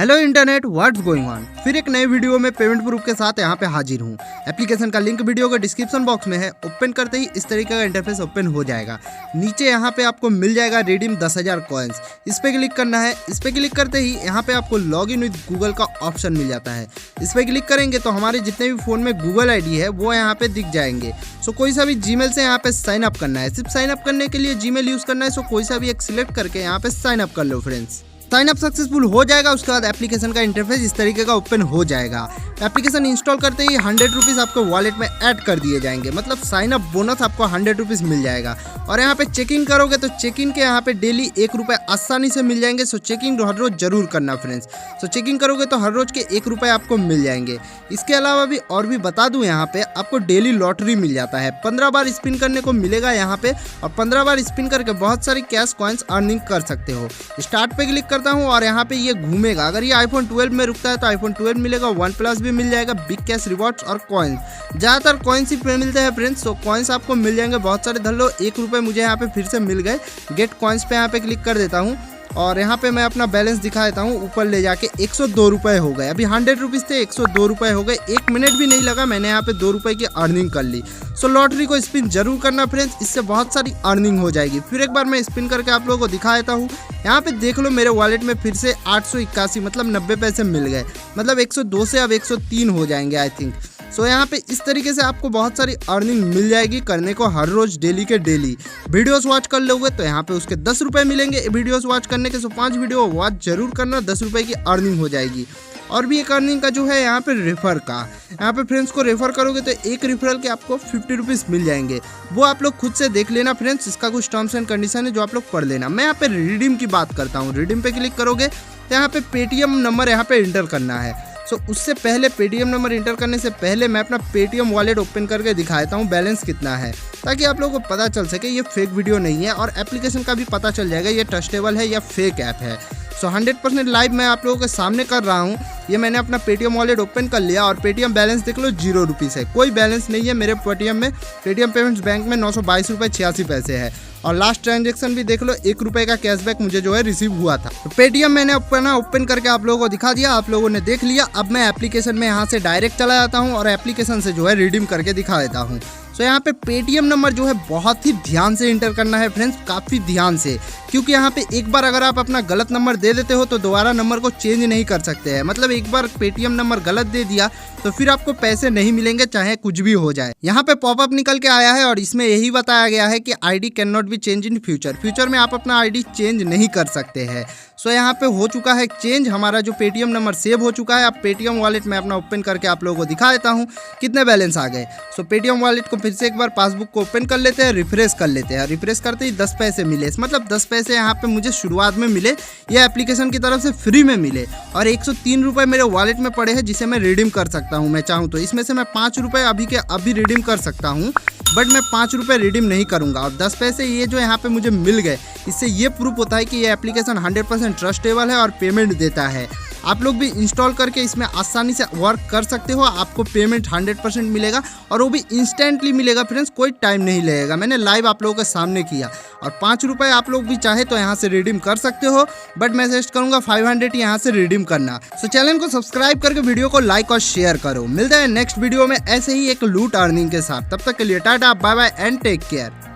Hello internet, what's going on. फिर एक नए वीडियो में पेमेंट प्रूफ के साथ यहाँ पे हाजिर हूँ। एप्लीकेशन का लिंक वीडियो के डिस्क्रिप्शन बॉक्स में है। ओपन करते ही इस तरीके का इंटरफेस ओपन हो जाएगा। नीचे यहाँ पे आपको मिल जाएगा रिडीम 10,000 कॉइन्स। इस पे क्लिक करना है। इस पे क्लिक करते ही यहाँ पे आपको लॉग इन विद गूगल का ऑप्शन मिल जाता है। इस पे क्लिक करेंगे तो हमारे जितने भी फोन में गूगल आईडी है वो यहाँ पे दिख जाएंगे। सो कोई सा भी जीमेल से यहाँ पे साइन अप करना है। सिर्फ साइन अप करने के लिए जीमेल यूज करना है। सो कोई सा भी एक सिलेक्ट करके यहाँ पे साइन अप कर लो फ्रेंड्स। साइन अप सक्सेसफुल हो जाएगा। उसके बाद एप्लीकेशन का इंटरफेस इस तरीके का ओपन हो जाएगा। एप्लीकेशन इंस्टॉल करते ही 100 रुपीज़ आपको वॉलेट में ऐड कर दिए जाएंगे। मतलब साइन अप बोनस आपको 100 रुपीज़ मिल जाएगा। और यहाँ पे चेकिंग करोगे तो चेकिंग के यहाँ पे डेली 1 रुपये आसानी से मिल जाएंगे। सो चेकिंग हर रोज जरूर करना फ्रेंड्स। सो चेकिंग करोगे तो हर रोज के 1 रुपये आपको मिल जाएंगे। इसके अलावा भी और भी बता दूं, यहाँ पे आपको डेली लॉटरी मिल जाता है। 15 बार स्पिन करने को मिलेगा यहाँ पे, और 15 बार स्पिन करके बहुत सारी कैश कॉइन्स अर्निंग कर सकते हो। स्टार्ट पे क्लिक करता हूँ और यहाँ पे ये घूमेगा। अगर ये iPhone 12 में रुकता है तो iPhone 12 मिलेगा, OnePlus भी मिल जाएगा, बिग कैश रिवॉर्ड्स और कॉइन्स। ज़्यादातर कॉइन्स ही मिलते हैं फ्रेंड्स। तो कॉइन्स आपको मिल जाएंगे बहुत सारे। धर लो 1 रुपये मुझे यहाँ पे फिर से मिल गए। गेट कॉइन्स पे यहाँ पे क्लिक कर देता हूँ और यहाँ पे मैं अपना बैलेंस दिखा देता हूँ। ऊपर ले जाके 102 रुपये हो गए। अभी 100 रुपीज़ थे, 102 रुपये हो गए। 1 मिनट भी नहीं लगा, मैंने यहाँ पे 2 रुपये की अर्निंग कर ली। सो लॉटरी को स्पिन जरूर करना फ्रेंड्स, इससे बहुत सारी अर्निंग हो जाएगी। फिर एक बार मैं स्पिन करके आप लोगों को दिखा देता हूँ। यहाँ पे देख लो मेरे वॉलेट में फिर से 881 मतलब 90 पैसे मिल गए। मतलब 102 से अब 103 हो जाएंगे आई थिंक। सो यहाँ पे इस तरीके से आपको बहुत सारी अर्निंग मिल जाएगी करने को हर रोज डेली के डेली। वीडियोस वॉच कर लोगे तो यहाँ पे उसके 10 रुपये मिलेंगे वीडियोस वॉच करने के। सो 5 वीडियो वॉच जरूर करना, 10 रुपये की अर्निंग हो जाएगी। और भी एक अर्निंग का जो है यहाँ पे रेफर का। यहाँ पे फ्रेंड्स को रेफर करोगे तो एक रेफरल के आपको 50 रुपीज़ मिल जाएंगे। वो आप लोग खुद से देख लेना फ्रेंड्स। इसका कुछ टर्म्स एंड कंडीशन है जो आप लोग पढ़ लेना। मैं यहाँ पे रिडीम की बात करता हूँ। रिडीम पे क्लिक करोगे तो यहाँ पे पेटीएम नंबर यहाँ पे इंटर करना है। सो उससे पहले पेटीएम नंबर इंटर करने से पहले मैं अपना पेटीएम वॉलेट ओपन करके दिखा देता हूँ बैलेंस कितना है, ताकि आप लोगों को पता चल सके ये फेक वीडियो नहीं है। और एप्लीकेशन का भी पता चल जाएगा ये ट्रस्टेबल है या फेक ऐप है। सो 100% लाइव मैं आप लोगों के सामने कर रहा हूँ। ये मैंने अपना पेटीएम वॉलेट ओपन कर लिया और पेटीएम बैलेंस देख लो 0 रुपीज़ है। कोई बैलेंस नहीं है मेरे पेटीएम में। पेटीएम पेमेंट्स बैंक में 922 रुपये 86 पैसे है। और लास्ट ट्रांजेक्शन भी देख लो, 1 रुपये का कैशबैक मुझे जो है रिसीव हुआ था। तो पेटीएम मैंने अपना ओपन करके आप लोगों को दिखा दिया, आप लोगों ने देख लिया। अब मैं एप्लीकेशन में यहाँ से डायरेक्ट चला जाता हूँ और एप्लीकेशन से जो है रिडीम करके दिखा देता हूँ। तो यहाँ पे पेटीएम नंबर जो है बहुत ही ध्यान से इंटर करना है फ्रेंड्स, काफ़ी ध्यान से। क्योंकि यहाँ पे एक बार अगर आप अपना गलत नंबर दे देते हो तो दोबारा नंबर को चेंज नहीं कर सकते हैं। मतलब एक बार पेटीएम नंबर गलत दे दिया तो फिर आपको पैसे नहीं मिलेंगे, चाहे कुछ भी हो जाए। यहाँ पे पॉपअप निकल के आया है और इसमें यही बताया गया है कि ID can not be change in future. Future में आप अपना आईडी चेंज नहीं कर सकते हैं। सो यहाँ पे हो चुका है चेंज। हमारा जो पेटीएम नंबर सेव हो चुका है। अब पेटीएम वॉलेट में अपना ओपन करके आप लोगों को दिखा देता हूँ कितने बैलेंस आ गए। सो पेटीएम वॉलेट को फिर से एक बार पासबुक को ओपन कर लेते हैं, रिफ्रेश कर लेते हैं। रिफ्रेश करते ही 10 पैसे मिले। मतलब 10 पैसे यहाँ पे मुझे शुरुआत में मिले, ये एप्लीकेशन की तरफ से फ्री में मिले। और 103 रुपये मेरे वॉलेट में पड़े हैं जिसे मैं रिडीम कर सकता हूँ मैं चाहूँ तो। इसमें से मैं 5 रुपये अभी के अभी रिडीम कर सकता हूँ, बट मैं 5 रुपये रिडीम नहीं करूँगा। और 10 पैसे ये जो यहाँ पे मुझे मिल गए, इससे ये प्रूफ होता है कि ये एप्लीकेशन 100% ट्रस्टेबल है और पेमेंट देता है। आप लोग भी इंस्टॉल करके इसमें आसानी से वर्क कर सकते हो। आपको पेमेंट 100% मिलेगा और वो भी इंस्टेंटली मिलेगा फ्रेंड्स, कोई टाइम नहीं लगेगा। मैंने लाइव आप लोगों के सामने किया। और 5 रुपये आप लोग भी चाहे तो यहाँ से रिडीम कर सकते हो, बट मैं सजेस्ट करूँगा 500 यहाँ से रिडीम करना। सो चैनल को सब्सक्राइब करके वीडियो को लाइक और शेयर करो। मिलते हैं नेक्स्ट वीडियो में ऐसे ही एक लूट अर्निंग के साथ। तब तक के लिए tata, bye bye and take care.